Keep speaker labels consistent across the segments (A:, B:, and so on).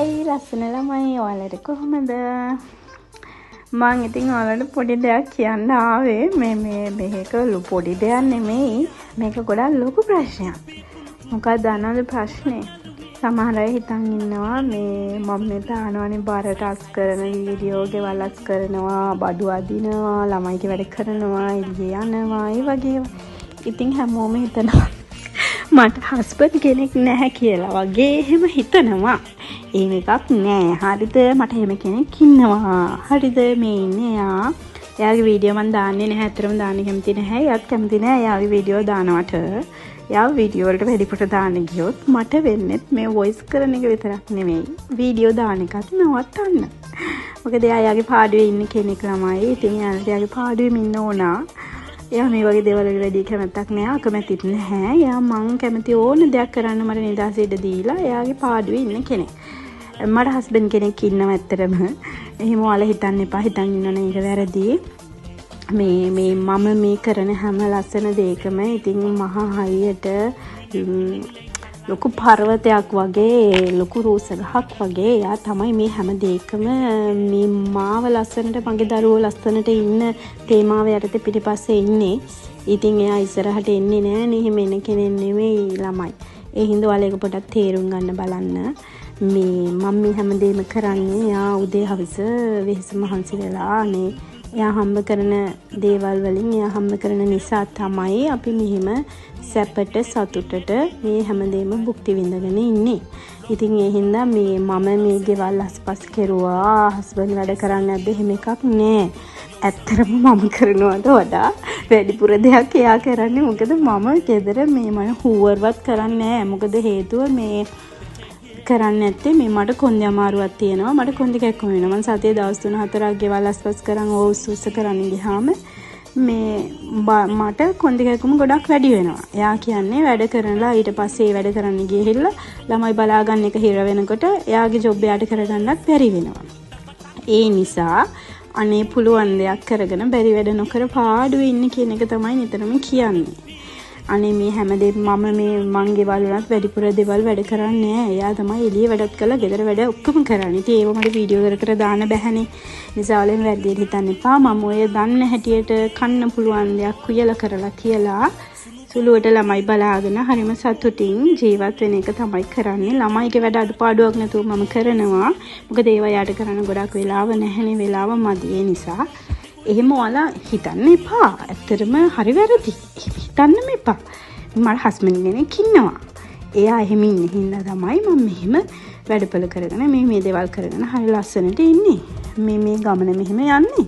A: හයි ලස්සන ළමයි ඔයාලට කොහොමද? මම ඉතින් ඔයාලට පොඩි දෙයක් කියන්න ආවේ. මේක පොඩි දෙයක් නෙමෙයි. මේක ගොඩක් ලොකු ප්‍රශ්නයක්. මොකක්ද දන්නවද ප්‍රශ්නේ? සමහර අය හිතන් ඉන්නවා මේ මම මේ තානවනේ බාරට අස් කරන වීඩියෝ ගෙවල් අස් කරනවා, බඩු අදිනවා, ළමයිගේ වැඩ කරනවා, එළිය යනවා, ඒ වගේ. ඉතින් හැමෝම හිතනවා මට හස්බන්ඩ් කෙනෙක් නැහැ කියලා වගේ එහෙම හිතනවා. එහෙම එකක් නෑ. හරිද? මට එහෙම කෙනෙක් ඉන්නවා. හරිද? මේ ඉන්නේ එයා. එයාගේ වීඩියෝ මම දාන්නේ නැහැ. අතරම දාන්න කැමති නැහැ. එයාත් කැමති නැහැ එයාගේ වීඩියෝ දානවට. එයා වීඩියෝ වලට වැඩිපුර දාන්න ගියොත් මට වෙන්නේ මේ වොයිස් කරන එක විතරක් නෙමෙයි. වීඩියෝ දාන එකත් නවත්තන්න. මොකද එයාගේ පාඩුවේ ඉන්න කෙනෙක් ළමයි. ඉතින් එයාගේ පාඩුවෙම ඉන්න ඕනා. එයා මේ වගේ දේවල් වල වැඩි කැමැත්තක් නෑ, අකමැතිත් නැහැ. එයා මං කැමති ඕන දෙයක් කරන්න මට නිදහස ඉඩ දීලා එයාගේ පාඩුවේ ඉන්න කෙනෙක්. මට හස්බන්ඩ් කෙනෙක් ඉන්නවා ඇත්තටම. එහෙම ඔයාලා හිතන්න එපා. හිතන් ඉන්නවනේ ඒක වැරදි. මේ මම මේ කරන හැම ලස්සන දෙයකම ඉතින් මහා හයියට ලොකු පර්වතයක් වගේ, ලොකු රෝස ගහක් වගේ එයා තමයි මේ හැම දෙයකම මේ මාව ලස්සනට, මගේ දරුවෝ ලස්සනට ඉන්න තේමාව යටතේ පිටිපස්සේ ඉන්නේ. ඉතින් එයා ඉස්සරහට එන්නේ නැහැ නේ. එහෙම එන කෙනෙක් නෙමෙයි ළමයි. ඒ හින්දා ඔයාලා ඒක පොඩ්ඩක් තේරුම් ගන්න බලන්න. මම මේ හැම දෙයක්ම කරන්නේ එයා උදේ හවස වෙහෙස මහන්සි වෙලා නේ. එයා හම්බ කරන දේවල් වලින්, එයා හම්බ කරන නිසා තමයි අපි මෙහෙම සැපට සතුටට මේ හැමදේම භුක්ති විඳගෙන ඉන්නේ. ඉතින් ඒ හින්දා මම මේ ගෙවල් අස්පස් කෙරුවා, හස්බන්ඩ් වැඩ කරන්නේ නැද්ද එහෙම එකක් නෑ. ඇත්තටම මම කරනවට වඩා වැඩිපුර දෙයක් එයා කරන්නේ. මොකද මම ගෙදර මම හුවර්වත් කරන්නේ නෑ. මොකද හේතුව මේ කරන්නේ නැත්තේ මට කොන්දේ අමාරුවක් තියෙනවා. මට කොන්දේ කැක්කුම වෙනවා. මම සතියේ දවස් 3-4ක් ගෙවල් අස්පස් කරන් උස්ස කරන්න ගියාම මට කොන්දේ කැක්කුම ගොඩක් වැඩි වෙනවා. එයා කියන්නේ වැඩ කරනලා ඊට පස්සේ වැඩ කරන්න ගිහිල්ලා ළමයි බලා ගන්න එක හිර වෙනකොට එයාගේ ජොබ් එයාට කරගන්නත් බැරි වෙනවා. ඒ නිසා අනේ පුළුවන් දෙයක් කරගෙන බැරි වැඩ නොකර පාඩුවේ ඉන්න කියන එක තමයි නිතරම කියන්නේ. අනේ මේ හැමදේම මං ගෙවල් වලත් වැඩිපුර දේවල් වැඩ කරන්නේ නෑ. එයා තමයි එළිය වැඩත් කළා, ගෙදර වැඩ ඔක්කොම කරන්නේ. ඉතින් ඒව මට වීඩියෝ කර දාන්න බැහැනේ. නිසා වලින් වැඩියට හිතන්න එපා. මම ඔය දන්න හැටියට කන්න පුළුවන් දෙයක් කියලා කරලා කියලා සුළුවට ළමයි බලාගෙන හරිම සතුටින් ජීවත් වෙන එක තමයි කරන්නේ. ළමයිගේ වැඩ අඩුපාඩුවක් නැතුව මම කරනවා. මොකද ඒවා යාට කරන්න ගොඩක් වෙලාව නැහැනේ. වෙලාව මදි. ඒ නිසා එහෙම ඔයාලා හිතන්න එපා. ඇත්තටම හරි වැරදි. හිතන්නම එපා. මට හස්බන්ඩ් කෙනෙක් ඉන්නවා. එයා එහෙම ඉන්නේ හින්දා තමයි මම මෙහෙම වැඩපළ කරගෙන මේ දේවල් කරගෙන හරි ලස්සනට ඉන්නේ. මේ ගමන මෙහෙම යන්නේ.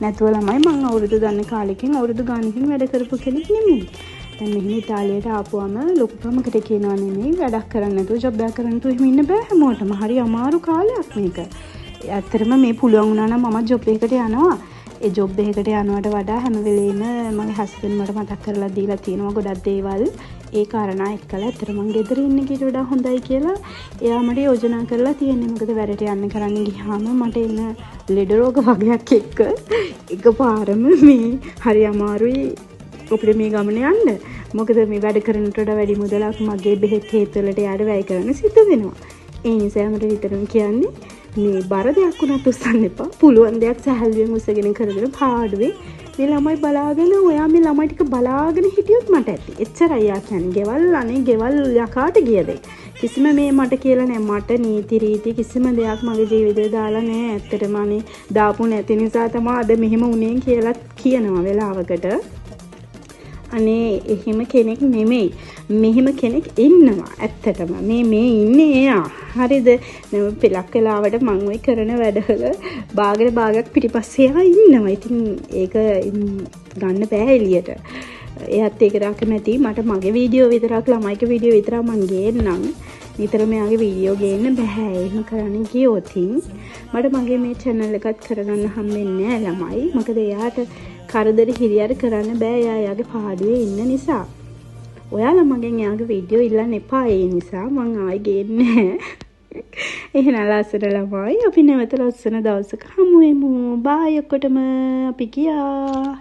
A: නැතුව ළමයි මම අවුරුදු දන්න කාලෙකින් අවුරුදු ගානකින් වැඩ කරපු කෙනෙක් නෙමෙයි. දැන් මෙහෙම ඉතාලියට ආපුවම ලොකු කමකට කියනවා නෙමෙයි. වැඩක් කරන්න නැතුව ජොබ් එකක් කරන්න නැතුව එහෙම ඉන්න බෑ හැමෝටම. හරි අමාරු කාලයක් මේක. ඇත්තටම මේ පුළුවන් වුණා නම් මම ජොබ් එකකට යනවා. ඒ ජොබ් එකකට යනවට වඩා හැම වෙලේම මගේ හස්බන්ඩ් මට මතක් කරලා දීලා තියෙනවා ගොඩක් දේවල්. ඒ කාරණා එක්කලා ඇත්තට මං ගෙදර ඉන්න කීට වඩා හොඳයි කියලා එයා මට යෝජනා කරලා තියෙන්නේ. මොකද වැඩට යන්න කරන්න ගියාම මට එන ලෙඩ රෝග වගයක් එක්ක එකපාරම මේ හරි අමාරුයි අපිට මේ ගමන යන්න. මොකද මේ වැඩ කරනට වඩා වැඩි මුදලක් මගේ බෙහෙත් හේත් වලට යාඩ වැය කරන්න සිද්ධ වෙනවා. ඒ නිසා මට විතරම කියන්නේ මේ බර දෙයක් වුණත් උස්සන්න එපා. පුළුවන් දෙයක් සැහැල්ලුවෙන් උස්සගෙන කරගෙන පාඩුවේ මේ ළමයි බලාගෙන ඔයා මේ ළමයි ටික බලාගෙන හිටියොත් මට ඇති. එච්චරයි යා කියන්නේ. ගෙවල් යකාට ගියද කිසිම මේ මට කියලා නෑ. මට නීති රීති කිසිම දෙයක් මගේ ජීවිතේ දාලා නෑ. ඇත්තටම අනේ දාපු නැති නිසා තමයි අද මෙහෙම උනේ කියලා කියනවා වෙලාවකට. අනේ එහෙම කෙනෙක් නෙමෙයි. මෙහෙම කෙනෙක් ඉන්නවා. ඇත්තටම මේ ඉන්නේ එයා. හරිද? නම පෙලක් වෙලාවට මම ওই කරන වැඩවල භාගයක් පිටිපස්සේ එයා ඉන්නවා. ඉතින් ඒක ගන්න බෑ එළියට. එයාත් ඒක රකමැති. මට මගේ වීඩියෝ විතරක්, ළමයිගේ වීඩියෝ විතරක් මං ගේන්නම්. නිතරම එයාගේ වීඩියෝ ගේන්න බෑ. එහෙම කරන්න ගියොත් මට මගේ මේ channel එකත් කරගන්න හම්බෙන්නේ නෑ ළමයි. මොකද එයාට කරදර හිරියර කරන්න බෑ. එයාගේ පාඩුවේ ඉන්න නිසා. ඔයාලා මගෙන් එයාගේ වීඩියෝ ඉල්ලන්න එපා. ඒ නිසා මං ආයෙ ගේන්නේ නැහැ. එහෙනම් ලස්සන ළමයි අපි නැවත ලස්සන දවසක හමු වෙමු. බායි ඔක්කොටම අපි ගියා.